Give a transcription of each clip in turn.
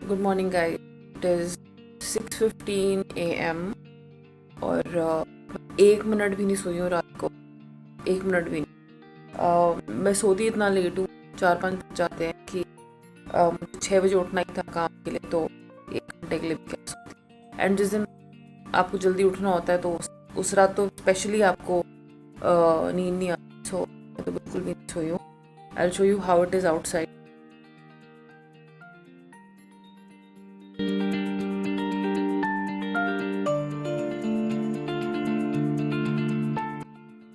Good morning guys, it is 6:15 AM और 1 minute भी नहीं सोई हूँ रात को, 1 मिनट भी नहीं। मैं सोती इतना लेट हूँ, 4-5 बज जाते हैं कि मुझे 6 बजे उठना ही था काम के लिए, तो 1 घंटे के लिए भी क्या सोती। एंड जिस दिन आपको जल्दी उठना होता है तो उस रात तो स्पेशली आपको नींद नहीं आती, सो मैं तो बिल्कुल भी नहीं सोई हूँ। I will show you how it is outside.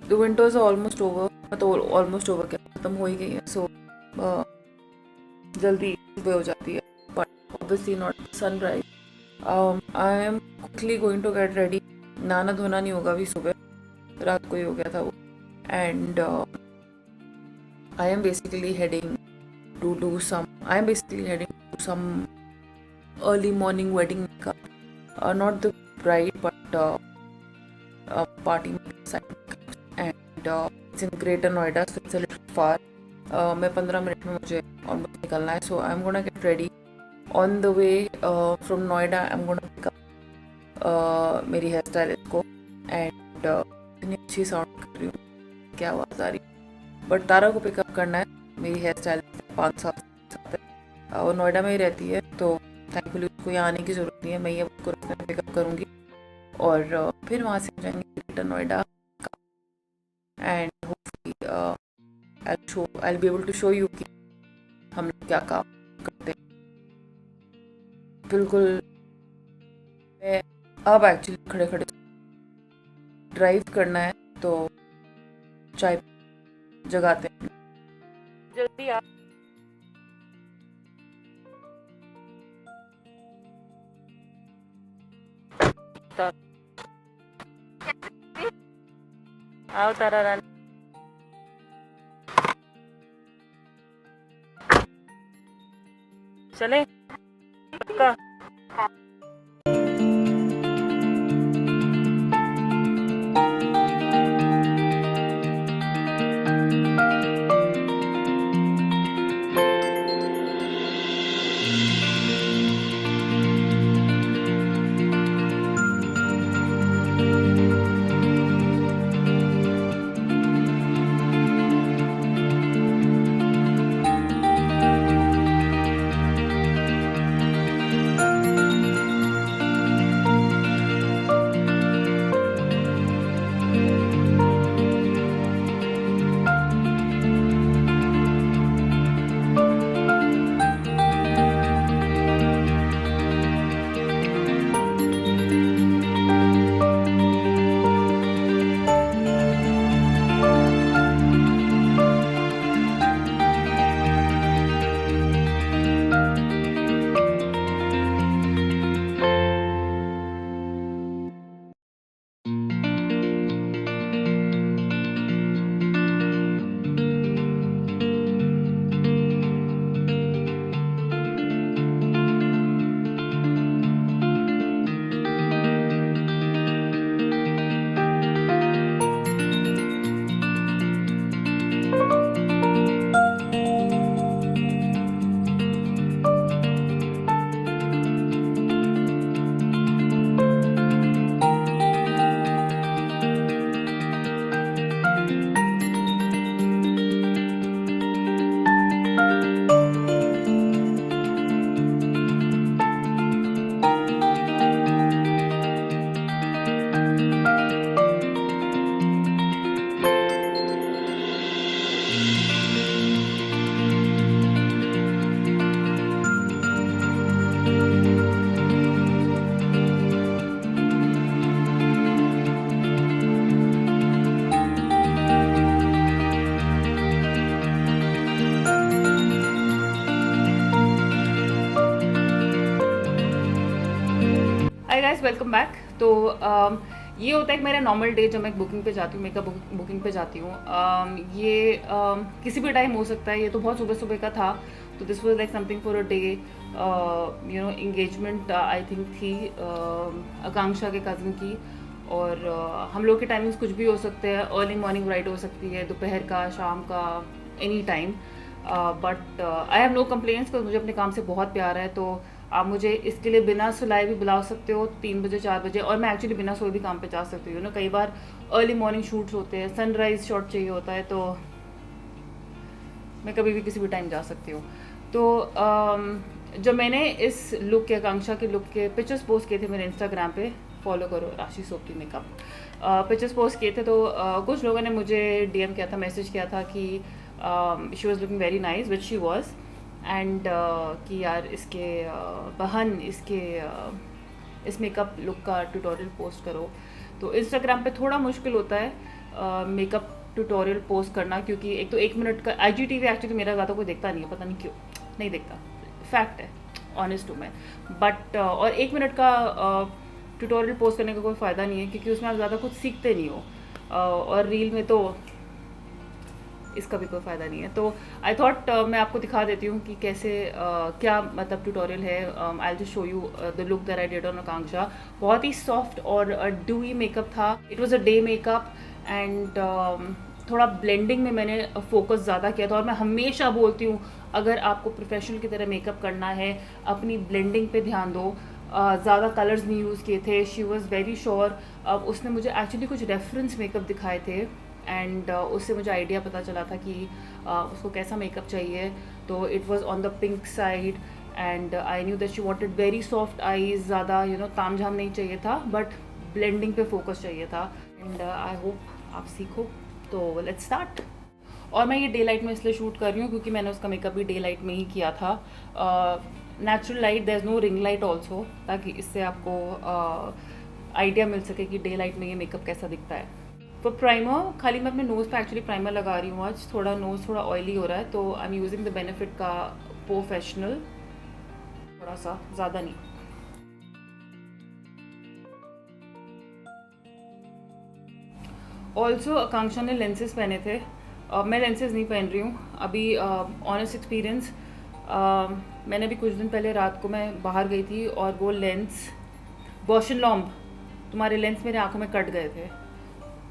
The winters are almost over, मतलब ऑलमोस्ट ओवर क्या, ख़त्म हो ही गई है। सो जल्दी सुबह हो जाती है, but obviously not sunrise. I am quickly going to get ready. नहाना धोना नहीं होगा अभी, सुबह रात को ही हो गया था वो। And I am basically heading to do some early morning wedding makeup, not the bride but party makeup, and it's in Greater Noida, so it's a little far. मैं 15 मिनट में मुझे ऑलमोस्ट निकलना है, so I am gonna get ready on the way from Noida. I am gonna pick up मेरी hair stylist को। And इतनी अच्छी sound कर रही हूँ, क्या आवाज़ आ रही है, बट तारा को पिकअप करना है। मेरी हेयर स्टाइलिस्ट 5 साल साथ है, वो नोएडा में ही रहती है, तो थैंकफुली उसको यहाँ आने की ज़रूरत नहीं है। मैं ये उसको रास्ते में पिकअप करूँगी और फिर वहाँ से जाएंगे greater Noida. And hopefully I'll be able to show you कि हम लोग क्या काम करते हैं। बिल्कुल मैं अब एक्चुअली खड़े खड़े ड्राइव करना है, तो चाय जगाते हैं। जल्दी आ। आओ तारा रानी, चले पक्का। Hi guys, welcome back. तो ये होता है एक मेरा नॉर्मल डे जब मैं बुकिंग पे जाती हूँ, मेकअप बुकिंग पे जाती हूँ। ये किसी भी टाइम हो सकता है, ये तो बहुत सुबह सुबह का था, तो this was like something for a day. Engagement I think थी आकांक्षा के कज़न की, और हम लोग के टाइमिंग्स कुछ भी हो सकते हैं। अर्ली मॉर्निंग राइड हो सकती है, दोपहर का, शाम का, any time. But I have no complaints, because मुझे अपने काम से बहुत प्यार है। तो आप मुझे इसके लिए बिना सुलाए भी बुला सकते हो 3 बजे 4 बजे, और मैं एक्चुअली बिना सोए भी काम पे जा सकती हूँ ना। कई बार अर्ली मॉर्निंग शूट्स होते हैं, सनराइज शॉट चाहिए होता है, तो मैं कभी भी किसी भी टाइम जा सकती हूँ। तो जब मैंने इस लुक के, आकांक्षा के लुक के पिक्चर्स पोस्ट किए थे मेरे इंस्टाग्राम पे, फॉलो करो राशि सोपती मेकअप, पिक्चर्स पोस्ट किए थे, तो कुछ लोगों ने मुझे डीएम किया था, मैसेज किया था कि she was looking very nice, which she was, and कि यार इसके बहन इसके इस मेकअप लुक का ट्यूटोरियल पोस्ट करो। तो इंस्टाग्राम पे थोड़ा मुश्किल होता है मेकअप ट्यूटोरियल पोस्ट करना, क्योंकि एक तो 1 मिनट का IGTV एक्चुअली मेरा ज़्यादा कोई देखता नहीं है, पता नहीं क्यों नहीं देखता, फैक्ट है, ऑनेस्ट हूँ मैं। बट और 1 मिनट का ट्यूटोरियल पोस्ट करने का कोई फ़ायदा नहीं है, क्योंकि उसमें आप ज़्यादा कुछ सीखते नहीं हो, और रील में तो इसका भी कोई फ़ायदा नहीं है। तो आई थॉट मैं आपको दिखा देती हूँ कि कैसे क्या मतलब ट्यूटोरियल है। I just show you the look that I did on Akanksha. बहुत ही सॉफ्ट और डूई मेकअप था। It was a day makeup, and थोड़ा ब्लेंडिंग में मैंने फोकस ज़्यादा किया था। और मैं हमेशा बोलती हूँ, अगर आपको प्रोफेशनल की तरह मेकअप करना है, अपनी ब्लेंडिंग पे ध्यान दो। ज़्यादा कलर्स नहीं यूज़ किए थे। She was very sure. उसने मुझे एक्चुअली कुछ रेफरेंस मेकअप दिखाए थे, एंड उससे मुझे आइडिया पता चला था कि उसको कैसा मेकअप चाहिए। तो it was on the pink side, and I knew that she wanted very soft eyes, ज़्यादा ताम झाम नहीं चाहिए था, बट ब्लेंडिंग पे फोकस चाहिए था। एंड आई होप आप सीखो। तो लेट्स स्टार्ट। और मैं ये डे लाइट में इसलिए शूट कर रही हूँ क्योंकि मैंने उसका मेकअप भी डे लाइट में ही किया था। Natural light, there is no ring light also, ताकि इससे आपको आइडिया मिल सके कि डे लाइट में ये मेकअप कैसा दिखता है। तो प्राइमर खाली मैं अपने नोज़ पे एक्चुअली प्राइमर लगा रही हूँ आज। थोड़ा नोज़ थोड़ा ऑयली हो रहा है, तो I am using the benefit का प्रोफेशनल, थोड़ा सा, ज़्यादा नहीं। ऑल्सो आकांक्षा ने लेंसेज पहने थे, मैं लेंसेज नहीं पहन रही हूँ अभी। ऑनेस्ट एक्सपीरियंस, मैंने भी कुछ दिन पहले रात को मैं बाहर गई थी, और वो लेंस बॉशन लॉम्ब, तुम्हारे लेंस मेरे आँखों में कट गए थे।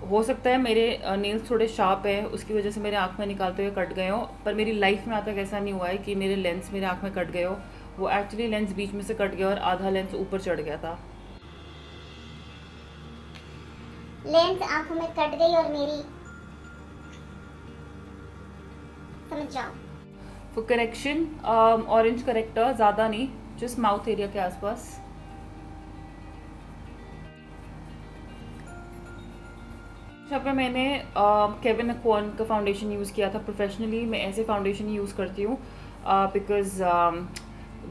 हो सकता है मेरे नेल्स थोड़े शार्प है, उसकी वजह से मेरे आँख में निकालते हुए कट गए हो, पर मेरी लाइफ में आज तक ऐसा नहीं हुआ है कि मेरे लेंस मेरे आँख में कट गए हो। वो एक्चुअली लेंस बीच में से कट गया और आधा लेंस ऊपर चढ़ गया था। लेंस आंखों में कट गई और मेरी, समझ जाओ। फॉर करेक्शन, ऑरेंज करेक्टर, ज़्यादा नहीं, जस्ट माउथ एरिया के आसपास। पे मैंने केविन एक्वान का फाउंडेशन यूज़ किया था। प्रोफेशनली मैं ऐसे फाउंडेशन ही यूज़ करती हूँ, because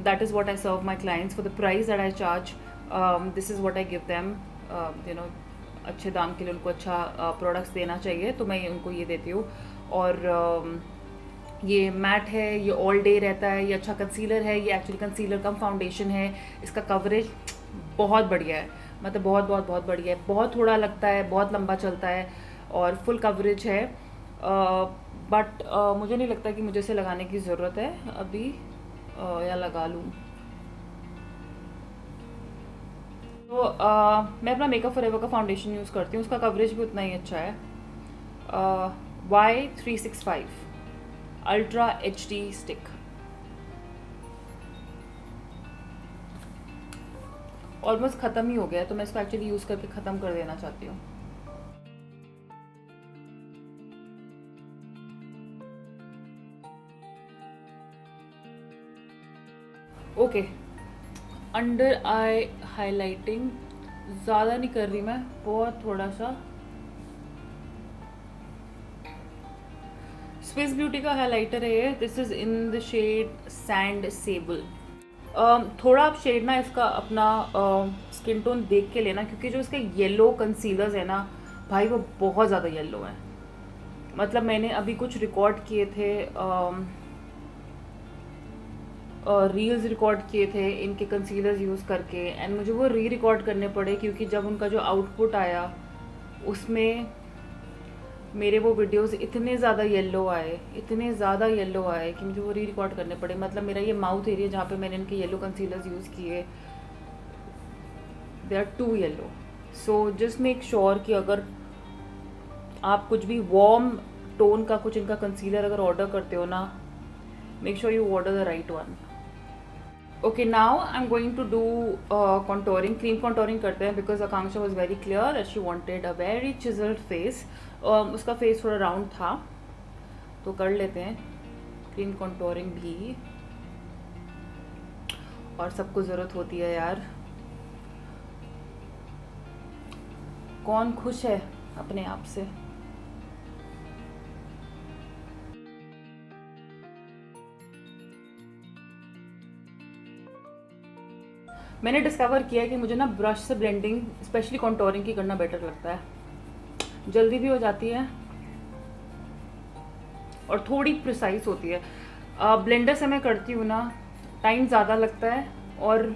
that is what I serve my clients for the price that I charge. This is what I give them, अच्छे दाम के लिए उनको अच्छा प्रोडक्ट्स देना चाहिए, तो मैं उनको ये देती हूँ। और ये मैट है, ये ऑल डे रहता है, ये अच्छा कंसीलर है, ये एक्चुअली कंसीलर कम फाउंडेशन है। इसका कवरेज बहुत बढ़िया है, मतलब बहुत बहुत बहुत बढ़िया है। बहुत थोड़ा लगता है, बहुत लंबा चलता है, और फुल कवरेज है। बट मुझे नहीं लगता कि मुझे इसे लगाने की ज़रूरत है अभी, या लगा लूँ। तो मैं अपना मेकअप फॉरएवर का फाउंडेशन यूज़ करती हूँ, उसका कवरेज भी उतना ही अच्छा है। Y365 ultra HD stick. Almost ख़त्म ही हो गया, तो मैं इसको एक्चुअली यूज़ करके ख़त्म कर देना चाहती हूँ। ओके, अंडर आई हाइलाइटिंग ज़्यादा नहीं कर रही मैं, बहुत थोड़ा सा। स्विस ब्यूटी का हाइलाइटर है ये, this is in the shade sand sable. थोड़ा आप शेड ना इसका अपना स्किन टोन देख के लेना, क्योंकि जो इसके येलो कंसीलर्स है ना भाई, वो बहुत ज़्यादा येलो हैं। मतलब मैंने अभी कुछ रिकॉर्ड किए थे, रील्स रिकॉर्ड किए थे इनके कंसीलर्स यूज़ करके, एंड मुझे वो री रिकॉर्ड करने पड़े, क्योंकि जब उनका जो आउटपुट आया उसमें मेरे वो वीडियोस इतने ज़्यादा येलो आए, इतने ज़्यादा येलो आए कि मुझे वो री रिकॉर्ड करने पड़े। मतलब मेरा ये माउथ एरिया जहाँ पे मैंने इनके येलो कंसीलर्स यूज़ किए, they are too yellow. So just make sure कि अगर आप कुछ भी वार्म टोन का कुछ इनका कंसीलर अगर ऑर्डर करते हो ना, make sure you order the right one. Okay, now I'm going to do contouring. Cream contouring करते हैं because Akanksha was very clear that she wanted a very chiseled face. उसका face थोड़ा round था, तो कर लेते हैं cream contouring भी. और सबको ज़रूरत होती है यार. कौन खुश है अपने आप से? मैंने डिस्कवर किया कि मुझे ना ब्रश से ब्लेंडिंग स्पेशली कॉन्टोरिंग की करना बेटर लगता है. जल्दी भी हो जाती है और थोड़ी प्रिसाइज होती है. ब्लेंडर से मैं करती हूँ ना, टाइम ज़्यादा लगता है और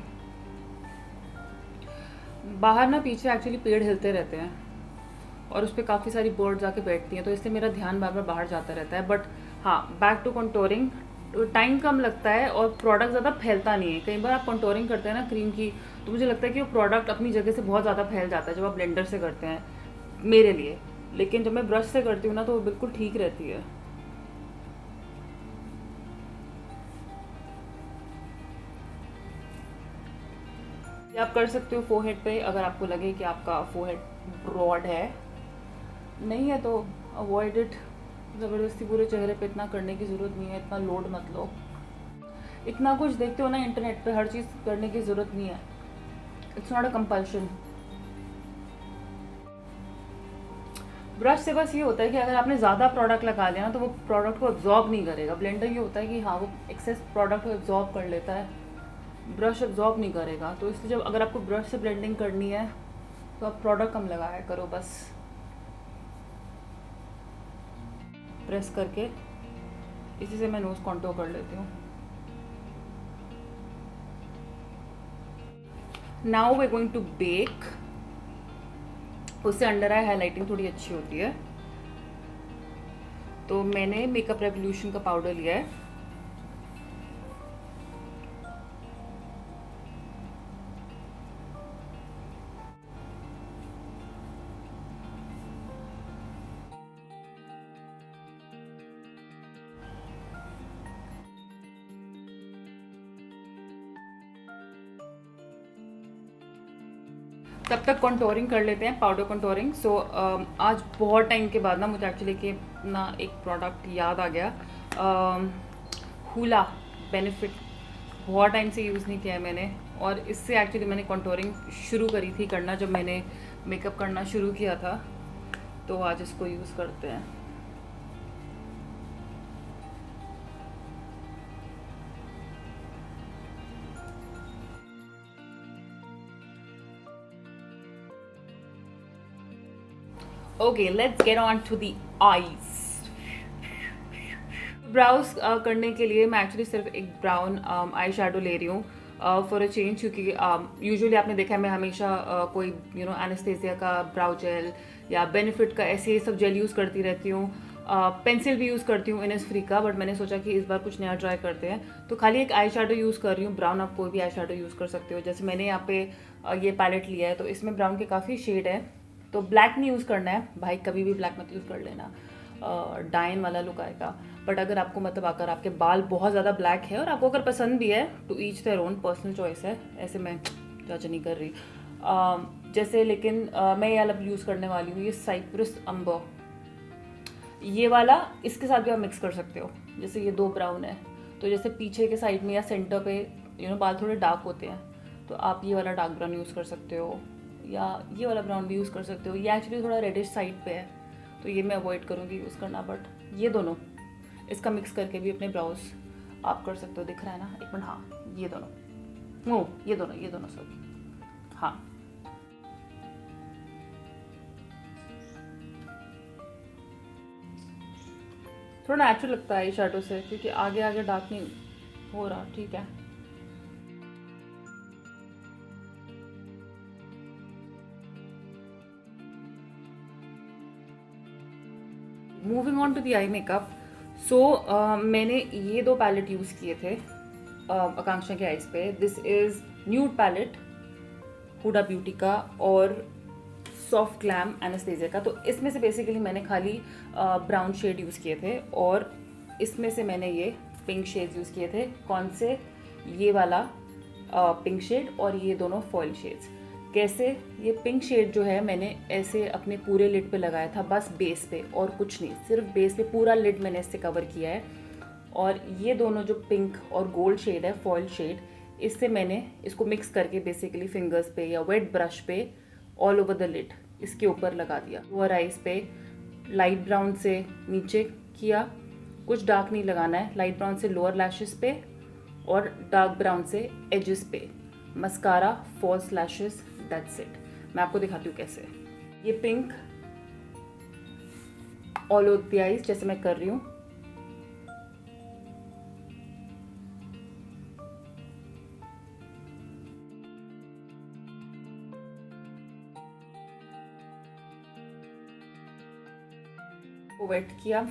बाहर ना पीछे एक्चुअली पेड़ हिलते रहते हैं और उस पर काफ़ी सारी बर्ड्स आके बैठती हैं, तो इसलिए मेरा ध्यान बार बार बाहर जाता रहता है. बट हाँ, बैक टू कॉन्टोरिंग, टाइम कम लगता है और प्रोडक्ट ज़्यादा फैलता नहीं है. कई बार आप कॉन्टोरिंग करते हैं ना क्रीम की, तो मुझे लगता है कि वो प्रोडक्ट अपनी जगह से बहुत ज़्यादा फैल जाता है जब आप ब्लेंडर से करते हैं, मेरे लिए. लेकिन जब मैं ब्रश से करती हूँ ना, तो वो बिल्कुल ठीक रहती है. ये आप कर सकते हो फोरहेड पे, अगर आपको लगे कि आपका फोरहेड ब्रॉड है. नहीं है तो अवॉइड इट. ज़बरदस्ती पूरे चेहरे पे इतना करने की ज़रूरत नहीं है, इतना लोड मत लो. इतना कुछ देखते हो ना इंटरनेट पे, हर चीज़ करने की ज़रूरत नहीं है. It's not a compulsion. Brush से बस ये होता है कि अगर आपने ज़्यादा प्रोडक्ट लगा लिया ना, तो वो प्रोडक्ट को एब्जॉर्ब नहीं करेगा. ब्लेंडर ये होता है कि हाँ, वो एक्सेस प्रोडक्ट को एब्जॉर्ब कर लेता है, ब्रश एब्जॉर्ब नहीं करेगा. तो इसलिए जब अगर आपको ब्रश से ब्लेंडिंग करनी है तो आप प्रोडक्ट कम लगाया करो. बस प्रेस करके इसी से मैं नोज कॉन्टोर कर लेती हूँ. Now we are going to bake. उससे अंडर आई हाईलाइटिंग थोड़ी अच्छी होती है. तो मैंने मेकअप रेवोल्यूशन का पाउडर लिया है. तब तक कॉन्टोरिंग कर लेते हैं, पाउडर कॉन्टोरिंग. सो आज बहुत टाइम के बाद ना मुझे एक्चुअली कि ना एक प्रोडक्ट याद आ गया. हुला बेनिफिट बहुत टाइम से यूज़ नहीं किया है मैंने, और इससे एक्चुअली मैंने कॉन्टोरिंग शुरू करी थी करना जब मैंने मेकअप करना शुरू किया था. तो आज इसको यूज़ करते हैं. Okay, let's get on to the eyes. Brows करने के लिए मैं एक्चुअली सिर्फ एक ब्राउन आई शेडो ले रही हूँ फॉर अ चेंज, क्योंकि यूजुअली आपने देखा है मैं हमेशा कोई एनेस्थेसिया का ब्राउ जेल या बेनिफिट का ऐसे सब जेल यूज़ करती रहती हूँ. पेंसिल भी यूज़ करती हूँ इनएसफ्री का, बट मैंने सोचा कि इस बार कुछ नया ट्राई करते हैं. तो खाली एक आई शेडो यूज़ कर रही हूँ. ब्राउन आप कोई भी आई शेडो यूज़ कर सकते हो. जैसे मैंने यहाँ पे ये पैलेट लिया है, तो इसमें ब्राउन के काफ़ी शेड है. तो ब्लैक नहीं यूज़ करना है भाई, कभी भी ब्लैक मत यूज़ कर लेना, डाइन वाला लुक आएगा. बट अगर आपको मतलब अगर आपके बाल बहुत ज़्यादा ब्लैक है और आपको अगर पसंद भी है, to each their own, personal choice है, ऐसे मैं जज नहीं कर रही. जैसे लेकिन मैं ये वाला यूज़ करने वाली हूँ, ये साइप्रस अम्बर, ये वाला. इसके साथ भी आप मिक्स कर सकते हो. जैसे ये दो ब्राउन है, तो जैसे पीछे के साइड में या सेंटर पे बाल थोड़े डार्क होते हैं, तो आप ये वाला डार्क ब्राउन यूज़ कर सकते हो, या ये वाला ब्राउन भी यूज़ कर सकते हो. ये एक्चुअली थोड़ा रेडिश साइड पे है, तो ये मैं अवॉइड करूँगी यूज़ करना. बट ये दोनों इसका मिक्स करके भी अपने ब्राउज आप कर सकते हो. दिख रहा है ना, एक मिनट. हाँ, ये दोनों, ये दोनों सॉरी. हाँ, थोड़ा नेचुरल लगता है शैडो से, क्योंकि आगे आगे डार्क नहीं हो रहा. ठीक है. Moving on to the eye makeup. So मैंने ये दो पैलेट यूज़ किए थे आकांक्षा के आइज पे. This is nude palette Huda Beauty का और सॉफ्ट ग्लैम एनेस्थेसिया का. तो इसमें से बेसिकली मैंने खाली ब्राउन शेड यूज़ किए थे, और इसमें से मैंने ये पिंक शेड्स यूज़ किए थे. कौन से? ये वाला पिंक शेड और ये दोनों फॉइल शेड्स। कैसे, ये पिंक शेड जो है मैंने ऐसे अपने पूरे लिड पे लगाया था, बस बेस पे और कुछ नहीं, सिर्फ बेस पे पूरा लिड मैंने इससे कवर किया है। और ये दोनों जो पिंक और गोल्ड शेड है, फॉइल शेड, इससे मैंने इसको मिक्स करके बेसिकली फिंगर्स पे या वेट ब्रश पे ऑल ओवर द लिड इसके ऊपर लगा दिया। लोअर आइज पे लाइट ब्राउन से नीचे किया, कुछ डार्क नहीं लगाना है, लाइट ब्राउन से लोअर लैशेस पे और डार्क ब्राउन से एजेस पे, mascara, false lashes, that's it. मैं आपको दिखाती हूँ कैसे। ये pink all over the eyes जैसे मैं कर रही हूँ, वो वेट किया,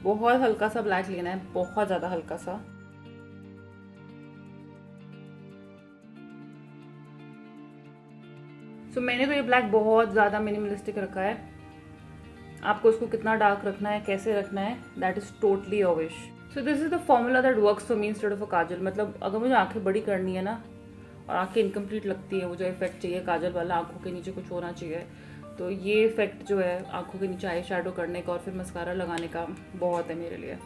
बहुत हल्का सा ब्लैक लेना है, बहुत ज़्यादा हल्का सा। सो मैंने तो ये ब्लैक बहुत ज़्यादा मिनिमलिस्टिक रखा है। आपको इसको कितना डार्क रखना है, कैसे रखना है, that is totally your wish. So this is the formula that works for me instead of a kajal. मतलब अगर मुझे आंखें बड़ी करनी है ना और आंखें इनकम्प्लीट लगती है, वो जो इफेक्ट चाहिए काजल वाला, आंखों के नीचे कुछ होना चाहिए, तो ये इफेक्ट जो है आंखों के नीचे आई शैडो करने का और फिर मस्कारा लगाने का बहुत है मेरे लिए।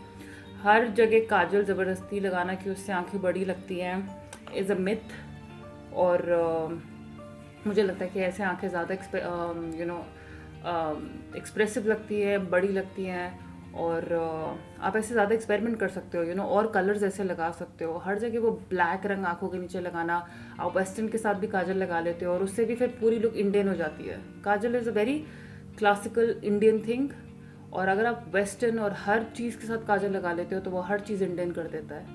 हर जगह काजल ज़बरदस्ती लगाना कि उससे आंखें बड़ी लगती हैं इज़ अ मिथ। और मुझे लगता है कि ऐसे आंखें ज़्यादा एक्सप्रेसिव लगती है, बड़ी लगती हैं, और आप ऐसे ज़्यादा एक्सपेरिमेंट कर सकते हो और कलर्स ऐसे लगा सकते हो। हर जगह वो ब्लैक रंग आंखों के नीचे लगाना, आप वेस्टर्न के साथ भी काजल लगा लेते हो और उससे भी फिर पूरी लुक इंडियन हो जाती है। Kajal is a very classical Indian thing, और अगर आप वेस्टर्न और हर चीज़ के साथ काजल लगा लेते हो तो वो हर चीज़ इंडियन कर देता है।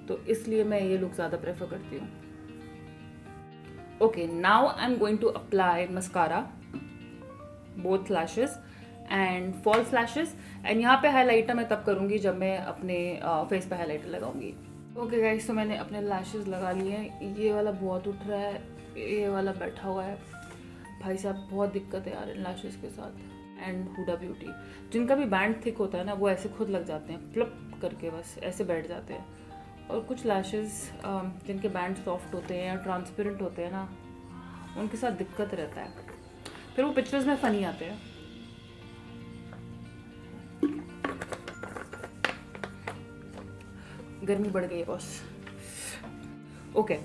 तो इसलिए मैं ये लुक ज़्यादा प्रेफर करती हूँ। Okay, now I am going to apply mascara, both lashes and false lashes. And यहाँ पे हाइलाइटर मैं तब करूँगी जब मैं अपने फेस पे हाइलाइटर लगाऊंगी। ओके गाइस, तो मैंने अपने लैशेस लगा लिए हैं। ये वाला बहुत उठ रहा है, ये वाला बैठा हुआ है। भाई साहब बहुत दिक्कत है यार इन लैशेस के साथ। एंड हुडा ब्यूटी, जिनका भी बैंड थिक होता है ना, वो ऐसे खुद लग जाते हैं, प्लप करके बस ऐसे बैठ जाते हैं। और कुछ लैशेस जिनके बैंड सॉफ्ट होते हैं या ट्रांसपेरेंट होते हैं ना, उनके साथ दिक्कत रहता है, फिर वो पिक्चर्स में फनी आते हैं। गर्मी बढ़ गई है boss. Okay,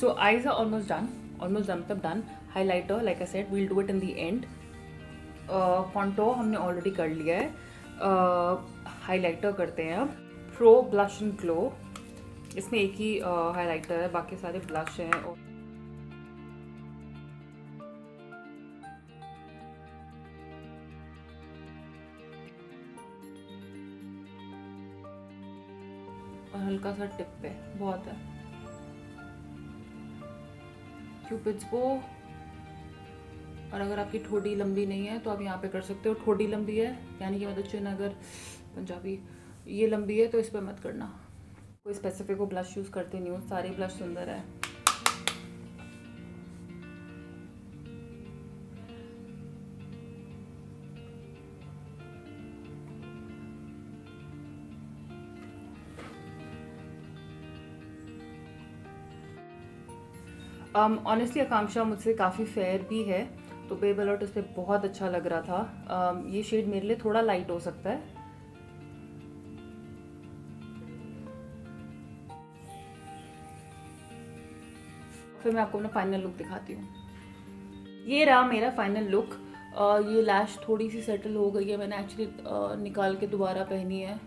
so eyes are almost done मतलब done. Highlighter like I said we'll do it in the end. Contour हमने ऑलरेडी कर लिया है। हाइलाइटर करते हैं अब। प्रो ब्लश एंड ग्लो, इसमें एक ही हाइलाइटर है, बाकी सारे ब्लश हैं। और हल्का सा टिप पे, बहुत है। क्यूपिड्स बो, और अगर आपकी ठोडी लंबी नहीं है तो आप यहाँ पे कर सकते हो। ठोडी लंबी है यानी कि मतलब चिन अगर पंजाबी ये लंबी है तो इस पर मत करना। कोई स्पेसिफिक वो ब्लश यूज़ करती नहीं हूँ, सारे ब्लश सुंदर है। ऑनेस्टली आकांक्षा मुझसे काफ़ी फेयर भी है, तो बेब अलर्ट उस पर बहुत अच्छा लग रहा था। ये शेड मेरे लिए थोड़ा लाइट हो सकता है। फिर मैं आपको अपना फाइनल लुक दिखाती हूँ। ये रहा मेरा फाइनल लुक। ये लैश थोड़ी सी सेटल हो गई है, मैंने एक्चुअली निकाल के दोबारा पहनी है,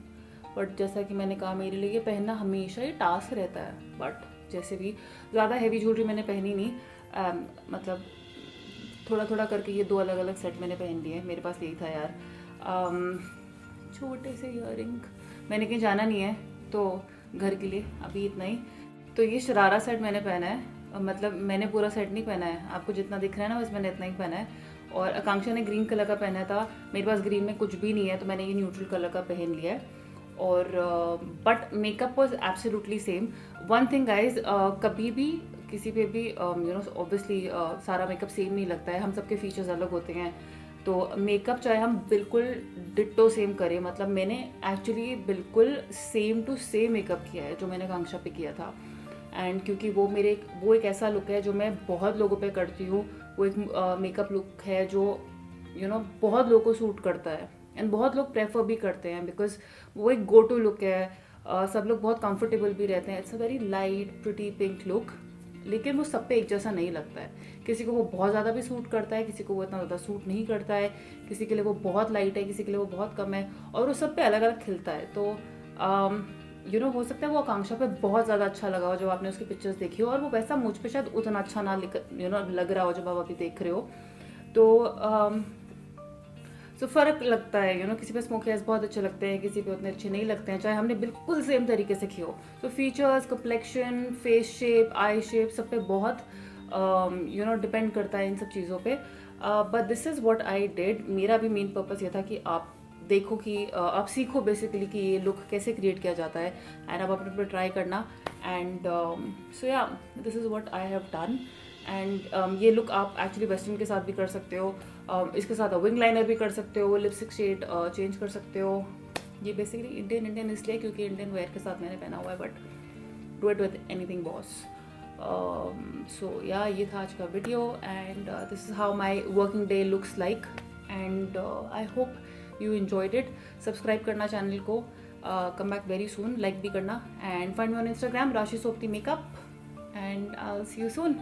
बट जैसा कि मैंने कहा मेरे लिए ये पहनना हमेशा ही टास्क रहता है। बट जैसे भी ज़्यादा हैवी ज्वेलरी मैंने पहनी नहीं, मतलब थोड़ा थोड़ा करके ये 2 अलग अलग सेट मैंने पहन लिए। मेरे पास यही था यार, छोटे से ईयरिंग। मैंने कहीं जाना नहीं है तो घर के लिए अभी इतना ही। तो ये शरारा सेट मैंने पहना है, मतलब मैंने पूरा सेट नहीं पहना है, आपको जितना दिख रहा है ना बस मैंने इतना ही पहना है। और आकांक्षा ने ग्रीन कलर का पहना था, मेरे पास ग्रीन में कुछ भी नहीं है तो मैंने ये न्यूट्रल कलर का पहन लिया है। और but makeup was absolutely same. One thing guys, कभी भी किसी पे भी ऑब्वियसली सारा मेकअप सेम नहीं लगता है, हम सबके फीचर्स अलग होते हैं. तो मेकअप चाहे हम बिल्कुल डिट्टो सेम करें, मतलब मैंने एक्चुअली बिल्कुल सेम टू सेम मेकअप किया है जो मैंने कांक्षा पे किया था. एंड क्योंकि वो एक ऐसा लुक है जो मैं बहुत लोगों पे करती हूँ. वो एक मेकअप लुक है जो बहुत लोगों को सूट करता है एंड बहुत लोग प्रेफर भी करते हैं, बिकॉज वो एक गो टू लुक है. सब लोग बहुत कंफर्टेबल भी रहते हैं. It's a very light pretty pink look, लेकिन वो सब पे एक जैसा नहीं लगता है. किसी को वो बहुत ज़्यादा भी सूट करता है, किसी को वो इतना ज़्यादा सूट नहीं करता है, किसी के लिए वो बहुत लाइट है, किसी के लिए वो बहुत कम है, और वो सब पे अलग अलग खिलता है. तो हो सकता है वो आकांक्षा पे बहुत ज़्यादा अच्छा लगा हो जब आपने उसकी पिक्चर्स देखी हो, और वो वैसा मुझ पे शायद उतना अच्छा ना लग रहा हो जब आप अभी देख रहे हो. तो सो फ़र्क लगता है. किसी पे स्मोकी आइज बहुत अच्छे लगते हैं, किसी पे उतने अच्छे नहीं लगते हैं, चाहे हमने बिल्कुल सेम तरीके से किए हो. तो फीचर्स, कम्प्लेक्शन, फेस शेप, आई शेप, सब पे बहुत डिपेंड करता है इन सब चीज़ों पे. But this is what I did. मेरा भी मेन पर्पस ये था कि आप देखो कि आप सीखो बेसिकली कि ये लुक कैसे क्रिएट किया जाता है, एंड आप अपने पे ट्राई करना. एंड सो या, this is what I have done. And ये लुक आप एक्चुअली वेस्टर्न के साथ भी कर सकते हो. इसके साथ विंग लाइनर भी कर सकते हो, लिपस्टिक शेड चेंज कर सकते हो. ये बेसिकली इंडियन इसलिए क्योंकि इंडियन वेयर के साथ मैंने पहना हुआ है, but do it with anything boss. So yeah, ये था आज का video, and this is how my working day looks like. And I hope you enjoyed it. Subscribe करना चैनल को, come back very soon, like भी करना, and find me on Instagram Rashi Sopti makeup, and I will see you soon.